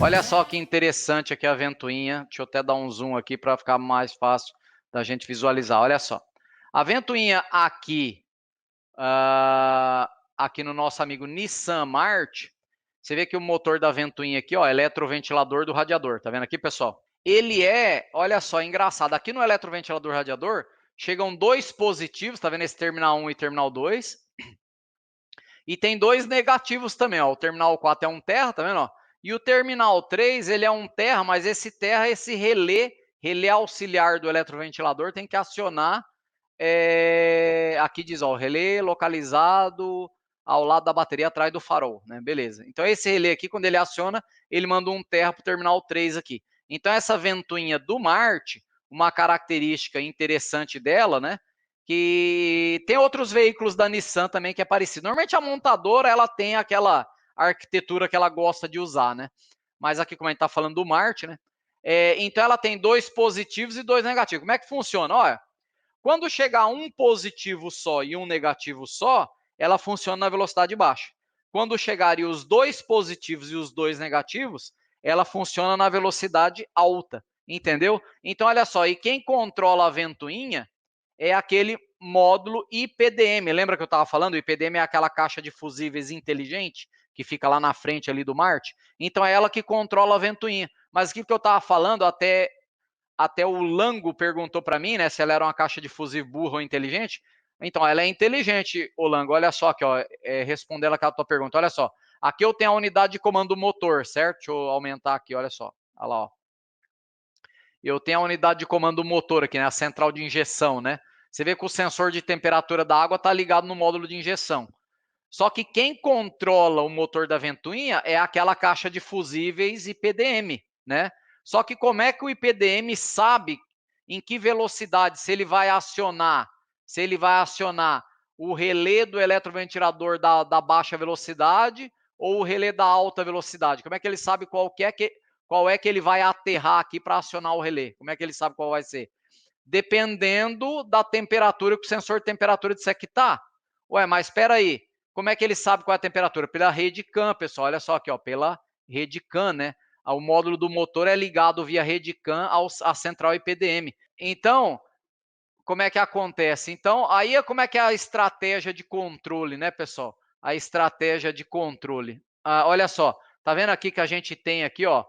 Olha só que interessante aqui a ventoinha. Deixa eu até dar um zoom aqui para ficar mais fácil da gente visualizar. Olha só. A ventoinha aqui, aqui no nosso amigo Nissan Mart, você vê que o motor da ventoinha aqui, ó, eletroventilador do radiador. Tá vendo aqui, pessoal? Ele é, olha só, engraçado. Aqui no eletroventilador radiador, chegam dois positivos, tá vendo esse terminal 1 e terminal 2? E tem dois negativos também, ó. O terminal 4 é 1 terra, tá vendo, ó? E o terminal 3, ele é 1 terra, mas esse terra, esse relé auxiliar do eletroventilador tem que acionar, aqui diz, ó, o relé localizado ao lado da bateria atrás do farol, né? Beleza. Então esse relé aqui, quando ele aciona, ele manda 1 terra para o terminal 3 aqui. Então essa ventoinha do Marte, uma característica interessante dela, né? Que tem outros veículos da Nissan também que é parecido. Normalmente a montadora, ela tem aquela arquitetura que ela gosta de usar, né? Mas aqui, como a gente está falando do Marte, né? Então ela tem dois positivos e dois negativos. Como é que funciona? Olha, quando chegar um positivo só e um negativo só, ela funciona na velocidade baixa. Quando chegarem os dois positivos e os dois negativos, ela funciona na velocidade alta. Entendeu? Então, olha só, e quem controla a ventoinha é aquele módulo IPDM. Lembra que eu estava falando? O IPDM é aquela caixa de fusíveis inteligente que fica lá na frente ali do Marte. Então, é ela que controla a ventoinha. Mas o que eu estava falando, até o Lango perguntou para mim, né, se ela era uma caixa de fusível burra ou inteligente. Então, ela é inteligente, o Lango. Olha só aqui, ó, respondendo aquela tua pergunta. Olha só, aqui eu tenho a unidade de comando motor, certo? Deixa eu aumentar aqui, olha só. Olha lá, ó. Eu tenho a unidade de comando motor aqui, né, a central de injeção, né? Você vê que o sensor de temperatura da água está ligado no módulo de injeção. Só que quem controla o motor da ventoinha é aquela caixa de fusíveis IPDM, né? Só que como é que o IPDM sabe em que velocidade, se ele vai acionar o relé do eletroventilador da baixa velocidade ou o relé da alta velocidade? Como é que ele sabe qual é que ele vai aterrar aqui para acionar o relé? Como é que ele sabe qual vai ser? Dependendo da temperatura que o sensor de temperatura disser que está. Ué, mas espera aí, como é que ele sabe qual é a temperatura? Pela rede CAN, pessoal, olha só aqui, ó, pela rede CAN, né? O módulo do motor é ligado via rede CAN à central IPDM. Então, como é que acontece? Então, aí como é que é a estratégia de controle, né, pessoal? A estratégia de controle. Olha só, tá vendo aqui que a gente tem aqui, ó,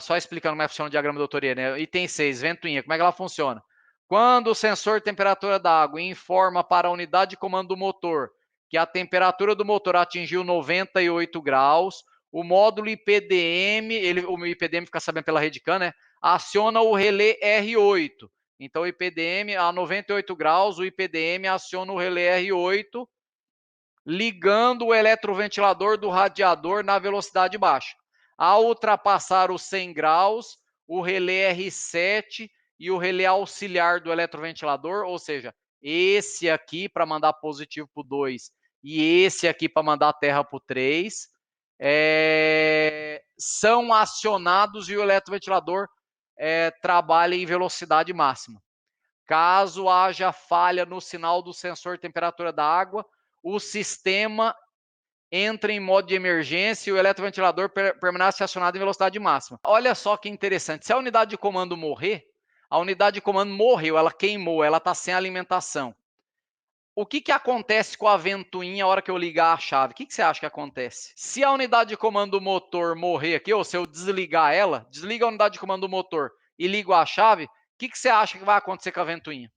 só explicando como é que funciona o diagrama do Autorier, né? Item 6, ventoinha, como é que ela funciona? Quando o sensor de temperatura da água informa para a unidade de comando do motor que a temperatura do motor atingiu 98 graus, o módulo IPDM, o IPDM fica sabendo pela rede CAN, né? Aciona o relé R8. Então, o IPDM, a 98 graus, o IPDM aciona o relé R8, ligando o eletroventilador do radiador na velocidade baixa. Ao ultrapassar os 100 graus, o relé R7 e o relé auxiliar do eletroventilador, ou seja, esse aqui para mandar positivo para o 2 e esse aqui para mandar terra para o 3, são acionados e o eletroventilador trabalha em velocidade máxima. Caso haja falha no sinal do sensor de temperatura da água, o sistema entra em modo de emergência e o eletroventilador permanece acionado em velocidade máxima. Olha só que interessante, se a unidade de comando morrer, a unidade de comando morreu, ela queimou, ela está sem alimentação. O que acontece com a ventoinha a hora que eu ligar a chave? O que você acha que acontece? Se a unidade de comando do motor morrer aqui, ou se eu desligar ela, desliga a unidade de comando do motor e ligo a chave, o que você acha que vai acontecer com a ventoinha?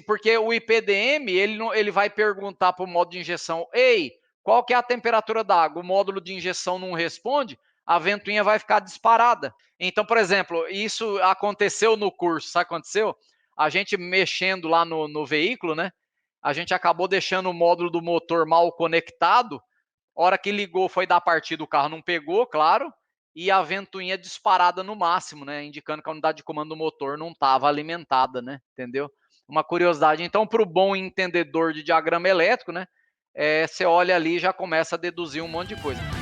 Porque o IPDM, ele vai perguntar para o módulo de injeção, ei, qual que é a temperatura da água? O módulo de injeção não responde, a ventoinha vai ficar disparada. Então, por exemplo, isso aconteceu no curso, sabe o que aconteceu? A gente mexendo lá no veículo, né? A gente acabou deixando o módulo do motor mal conectado. A hora que ligou, foi dar partida, o carro não pegou, claro, e a ventoinha disparada no máximo, né? Indicando que a unidade de comando do motor não estava alimentada, né? Entendeu? Uma curiosidade. Então, para o bom entendedor de diagrama elétrico, né? Você olha ali e já começa a deduzir um monte de coisa.